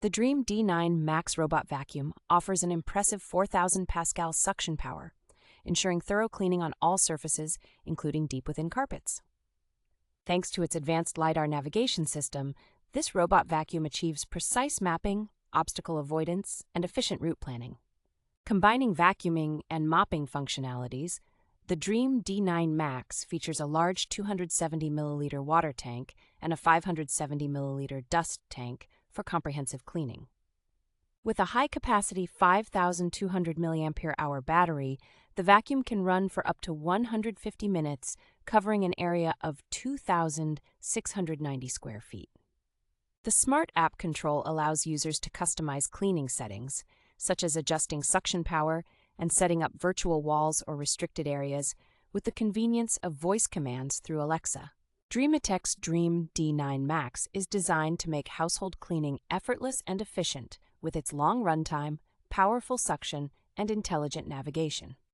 The Dreame D9 Max robot vacuum offers an impressive 4,000 Pascal suction power, ensuring thorough cleaning on all surfaces, including deep within carpets. Thanks to its advanced LiDAR navigation system, this robot vacuum achieves precise mapping, obstacle avoidance, and efficient route planning. Combining vacuuming and mopping functionalities, the Dreame D9 Max features a large 270 milliliter water tank and a 570 milliliter dust tank for comprehensive cleaning. With a high-capacity 5,200 milliampere-hour battery, the vacuum can run for up to 150 minutes, covering an area of 2,690 square feet. The Smart App Control allows users to customize cleaning settings, such as adjusting suction power and setting up virtual walls or restricted areas, with the convenience of voice commands through Alexa. Dreame D9 Max is designed to make household cleaning effortless and efficient with its long runtime, powerful suction, and intelligent navigation.